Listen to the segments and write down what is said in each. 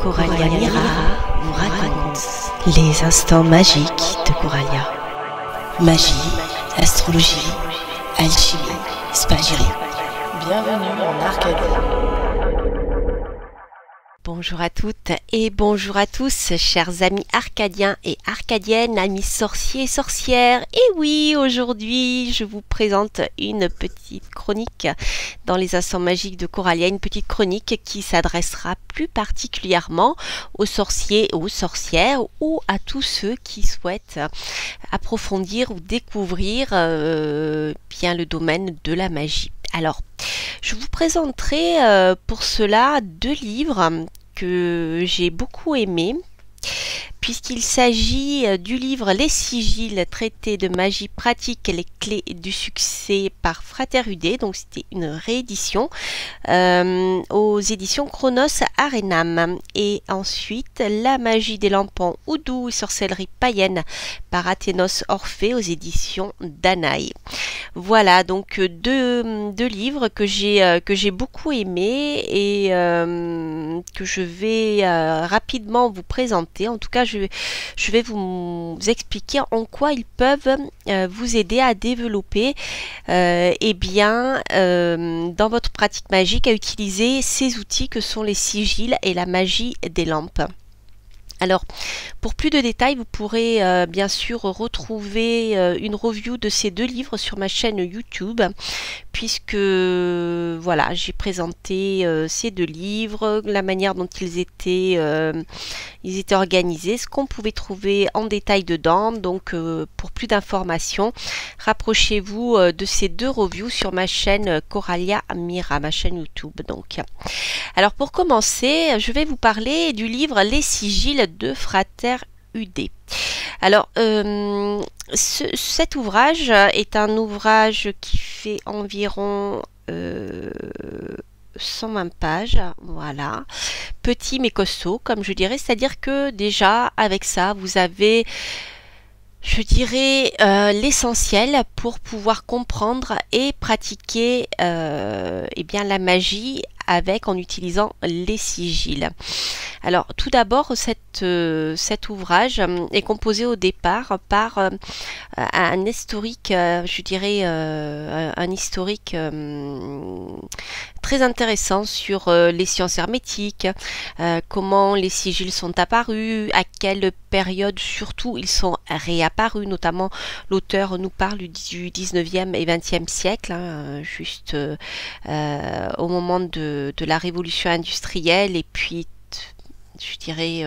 Coralia Mira vous raconte les instants magiques de Coralia. Magie, astrologie, alchimie, spagyrie. Bienvenue en Arcadie. Bonjour à toutes et bonjour à tous, chers amis arcadiens et arcadiennes, amis sorciers et sorcières. Et oui, aujourd'hui, je vous présente une petite chronique dans les instants magiques de Coralia, une petite chronique qui s'adressera plus particulièrement aux sorciers et aux sorcières ou à tous ceux qui souhaitent approfondir ou découvrir bien le domaine de la magie. Alors, je vous présenterai pour cela deux livres que j'ai beaucoup aimés, puisqu'il s'agit du livre Les Sigils, traité de magie pratique et les clés du succès par Frater Udé. Donc c'était une réédition aux éditions Chronos Arenam. Et ensuite La magie des lampons Oudou et sorcellerie païenne par Athénos Orphée aux éditions Danaï. Voilà donc deux livres que j'ai beaucoup aimés et que je vais rapidement vous présenter. En tout cas, je vais vous expliquer en quoi ils peuvent vous aider à développer dans votre pratique magique à utiliser ces outils que sont les sigils et la magie des lampes. Alors, pour plus de détails, vous pourrez bien sûr retrouver une review de ces deux livres sur ma chaîne YouTube, puisque voilà, j'ai présenté ces deux livres, la manière dont ils étaient organisés, ce qu'on pouvait trouver en détail dedans. Donc, pour plus d'informations, rapprochez-vous de ces deux reviews sur ma chaîne Coralia Mira, ma chaîne YouTube. Donc, alors pour commencer, je vais vous parler du livre Les Sigils de Frater Udé. Alors, cet ouvrage est un ouvrage qui fait environ 120 pages, voilà, petit mais costaud, comme je dirais, c'est-à-dire que déjà, avec ça, vous avez, je dirais, l'essentiel pour pouvoir comprendre et pratiquer bien, la magie en utilisant les sigils. Alors tout d'abord, cet ouvrage est composé au départ par un historique, je dirais un historique très intéressant sur les sciences hermétiques, comment les sigils sont apparus, à quelle période surtout ils sont réapparus, notamment l'auteur nous parle du 19e et 20e siècle, juste au moment de la révolution industrielle et puis je dirais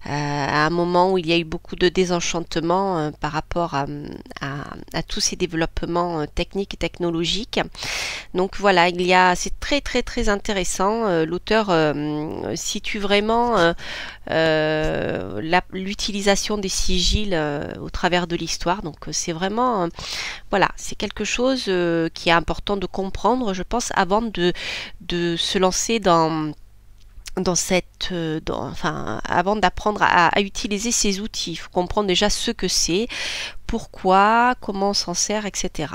à un moment où il y a eu beaucoup de désenchantement par rapport à tous ces développements techniques et technologiques. Donc voilà, c'est très très très intéressant. L'auteur situe vraiment l'utilisation des sigils au travers de l'histoire. Donc c'est vraiment voilà, c'est quelque chose qui est important de comprendre, je pense, avant de se lancer avant d'apprendre à utiliser ces outils. Il faut comprendre déjà ce que c'est, pourquoi, comment on s'en sert, etc.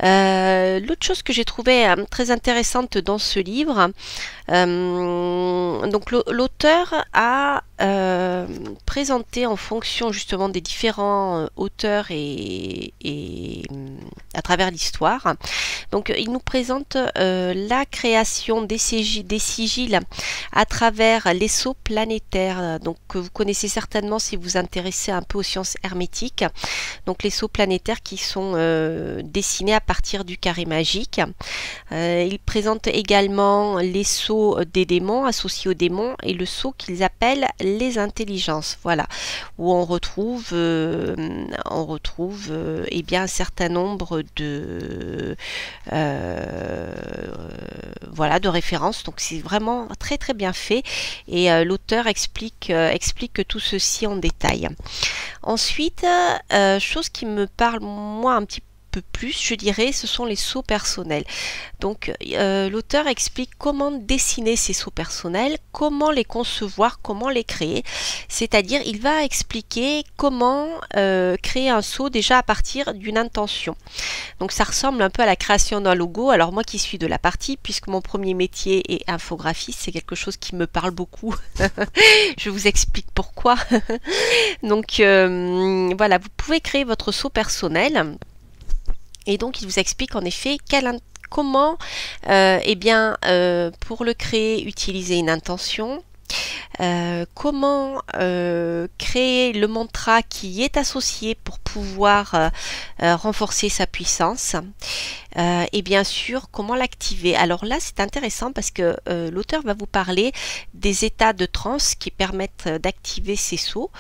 L'autre chose que j'ai trouvé très intéressante dans ce livre, donc l'auteur a présenté en fonction justement des différents auteurs et à travers l'histoire. Donc il nous présente la création des sigils à travers les sceaux planétaires, donc que vous connaissez certainement si vous vous intéressez un peu aux sciences hermétiques. Donc les sceaux planétaires qui sont dessinés à partir du carré magique. Il présente également les sceaux des démons associés aux démons et le sceau qu'ils appellent les intelligences. Voilà, où on retrouve bien un certain nombre de voilà, de références. Donc c'est vraiment très très bien fait et l'auteur explique tout ceci en détail. Ensuite, chose qui me parle moi un petit peu plus, je dirais, ce sont les seaux personnels. Donc l'auteur explique comment dessiner ces seaux personnels, comment les concevoir, comment les créer. C'est-à-dire, il va expliquer comment créer un seau déjà à partir d'une intention. Donc ça ressemble un peu à la création d'un logo. Alors moi qui suis de la partie, puisque mon premier métier est infographiste, c'est quelque chose qui me parle beaucoup. Je vous explique pourquoi. Donc voilà, vous pouvez créer votre seau personnel. Et donc il vous explique en effet comment pour le créer, utiliser une intention. Comment créer le mantra qui est associé pour pouvoir renforcer sa puissance et bien sûr comment l'activer. Alors là c'est intéressant parce que l'auteur va vous parler des états de transe qui permettent d'activer ces sauts,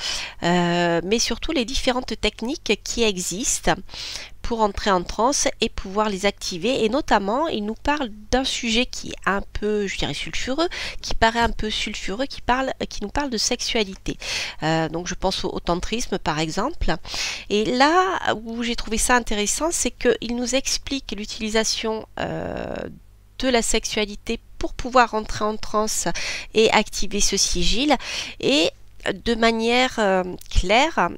mais surtout les différentes techniques qui existent pour entrer en transe et pouvoir les activer. Et notamment, il nous parle d'un sujet qui est un peu, je dirais, sulfureux, qui paraît un peu sulfureux, qui nous parle de sexualité. Donc je pense au tantrisme par exemple. Et là où j'ai trouvé ça intéressant, c'est qu'il nous explique l'utilisation de la sexualité pour pouvoir entrer en transe et activer ce sigil. Et de manière claire,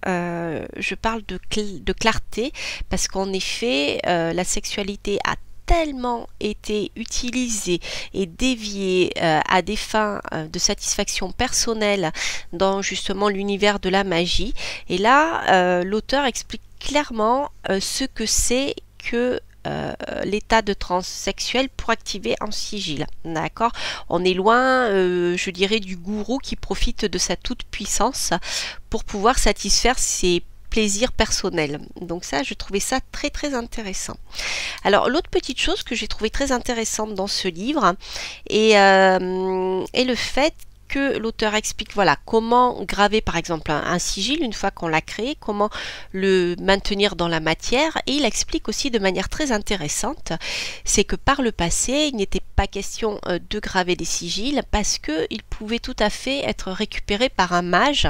je parle de clarté parce qu'en effet la sexualité a tellement été utilisée et déviée à des fins de satisfaction personnelle dans justement l'univers de la magie. Et là l'auteur explique clairement ce que c'est que l'état de transe sexuelle pour activer un sigil. D'accord? On est loin, je dirais, du gourou qui profite de sa toute puissance pour pouvoir satisfaire ses plaisirs personnels. Donc ça, je trouvais ça très très intéressant. Alors l'autre petite chose que j'ai trouvé très intéressante dans ce livre est le fait que l'auteur explique voilà comment graver par exemple un sigil une fois qu'on l'a créé, comment le maintenir dans la matière, et il explique aussi de manière très intéressante, c'est que par le passé il n'était pas question de graver des sigils parce que il pouvait tout à fait être récupéré par un mage,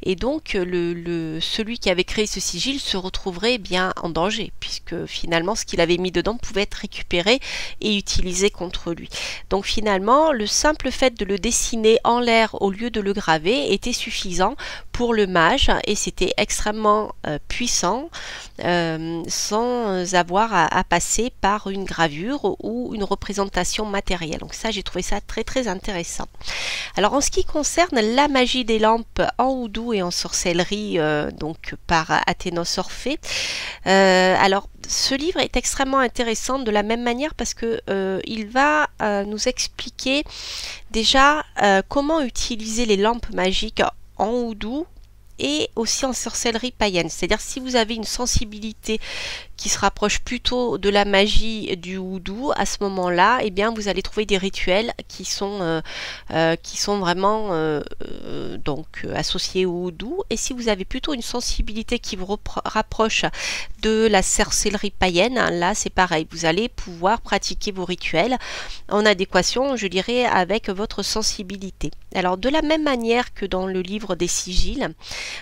et donc celui qui avait créé ce sigil se retrouverait bien en danger puisque finalement ce qu'il avait mis dedans pouvait être récupéré et utilisé contre lui. Donc finalement le simple fait de le dessiner en l'air au lieu de le graver était suffisant pour le mage, et c'était extrêmement puissant sans avoir à passer par une gravure ou une représentation matérielle. Donc ça, j'ai trouvé ça très très intéressant. Alors en ce qui concerne la magie des lampes en oudou et en sorcellerie, donc par Athénos Orphée, alors ce livre est extrêmement intéressant de la même manière parce que il va nous expliquer déjà comment utiliser les lampes magiques en oudou et aussi en sorcellerie païenne. C'est-à-dire si vous avez une sensibilité qui se rapproche plutôt de la magie du houdou, à ce moment-là, eh bien vous allez trouver des rituels qui sont vraiment associés au houdou. Et si vous avez plutôt une sensibilité qui vous rapproche de la sorcellerie païenne, là c'est pareil, vous allez pouvoir pratiquer vos rituels en adéquation, je dirais, avec votre sensibilité. Alors de la même manière que dans le livre des sigils,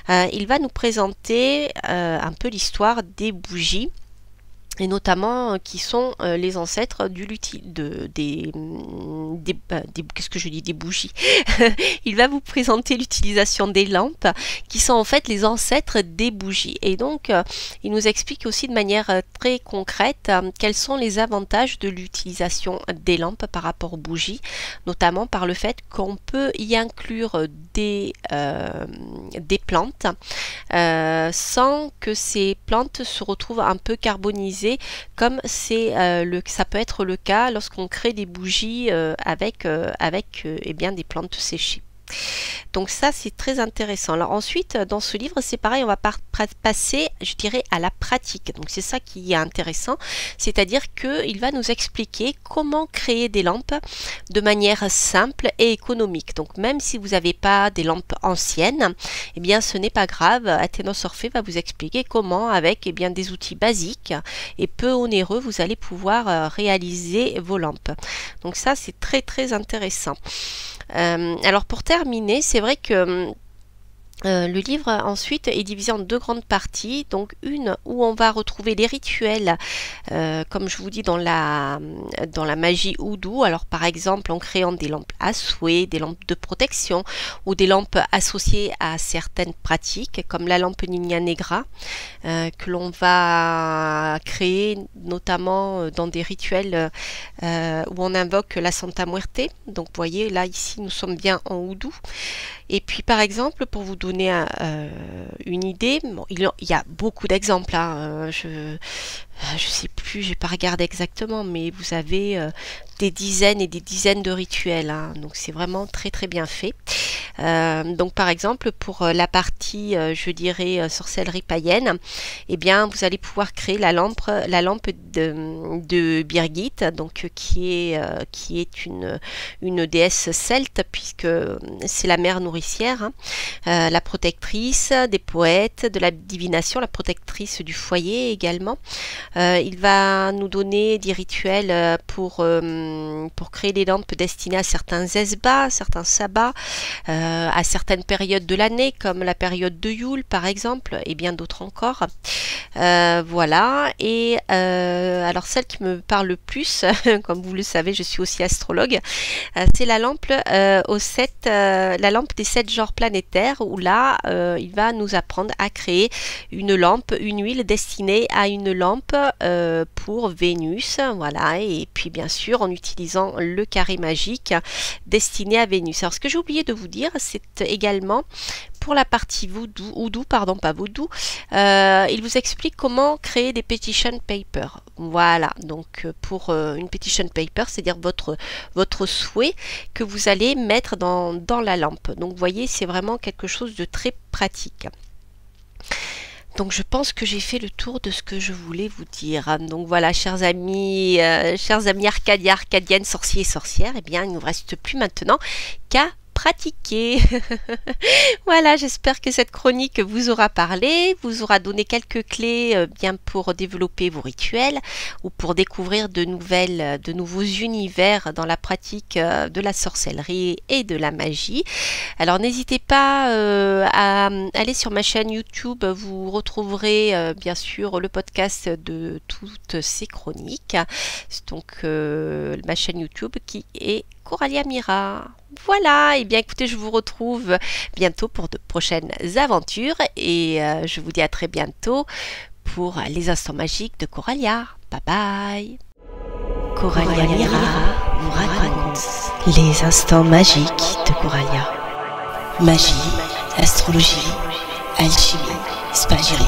il va nous présenter un peu l'histoire des bougies, et notamment qui sont les ancêtres qu'est-ce que je dis, des bougies. Il va vous présenter l'utilisation des lampes qui sont en fait les ancêtres des bougies, et donc il nous explique aussi de manière très concrète quels sont les avantages de l'utilisation des lampes par rapport aux bougies, notamment par le fait qu'on peut y inclure des plantes sans que ces plantes se retrouvent un peu carbonisées, comme ça peut être le cas lorsqu'on crée des bougies avec des plantes séchées. Donc ça c'est très intéressant. Alors ensuite dans ce livre c'est pareil, on va passer, je dirais, à la pratique. Donc c'est ça qui est intéressant, c'est-à-dire qu'il va nous expliquer comment créer des lampes de manière simple et économique. Donc même si vous n'avez pas des lampes anciennes, eh bien ce n'est pas grave, Athénos Orphée va vous expliquer comment avec des outils basiques et peu onéreux vous allez pouvoir réaliser vos lampes. Donc ça c'est très très intéressant. Alors pour terminer, c'est vrai que Le livre ensuite est divisé en deux grandes parties, donc une où on va retrouver les rituels, comme je vous dis dans la magie Houdou. Alors par exemple en créant des lampes à souhait, des lampes de protection ou des lampes associées à certaines pratiques comme la lampe Niña Negra que l'on va créer notamment dans des rituels où on invoque la Santa Muerte. Donc vous voyez là ici nous sommes bien en Houdou. Et puis par exemple, pour vous donner une idée, bon, il y a beaucoup d'exemples, hein, je sais plus, j'ai pas regardé exactement, mais vous avez des dizaines et des dizaines de rituels, hein, donc c'est vraiment très très bien fait. Donc par exemple pour la partie je dirais sorcellerie païenne, eh bien vous allez pouvoir créer la lampe de Birgit, donc qui est une déesse celte puisque c'est la mère nourricière, hein, la protectrice des poètes, de la divination, la protectrice du foyer également. Il va nous donner des rituels pour créer des lampes destinées à certains esbats, certains sabbats, à certaines périodes de l'année, comme la période de Yule par exemple, et bien d'autres encore. Voilà, et alors celle qui me parle le plus, comme vous le savez, je suis aussi astrologue, c'est la lampe la lampe des 7 genres planétaires, où là, il va nous apprendre à créer une lampe, une huile destinée à une lampe pour Vénus, voilà, et puis bien sûr en utilisant le carré magique destiné à Vénus. Alors ce que j'ai oublié de vous dire, c'est également pour la partie Houdou, il vous explique comment créer des petition papers. Voilà, donc pour une petition paper, c'est-à-dire votre souhait que vous allez mettre dans la lampe. Donc vous voyez, c'est vraiment quelque chose de très pratique. Donc je pense que j'ai fait le tour de ce que je voulais vous dire. Donc voilà, chers amis Arcadiens, Arcadiennes, sorciers et sorcières, eh bien il ne nous reste plus maintenant qu'à pratiquer. Voilà, j'espère que cette chronique vous aura parlé, vous aura donné quelques clés bien pour développer vos rituels ou pour découvrir de nouveaux univers dans la pratique de la sorcellerie et de la magie. Alors n'hésitez pas à aller sur ma chaîne YouTube, vous retrouverez bien sûr le podcast de toutes ces chroniques. Donc ma chaîne YouTube qui est Coralia Mira. Voilà, et bien écoutez, je vous retrouve bientôt pour de prochaines aventures et je vous dis à très bientôt pour les instants magiques de Coralia. Bye bye. Coralia Mira vous raconte les instants magiques de Coralia. Magie, astrologie, alchimie, spagyrie.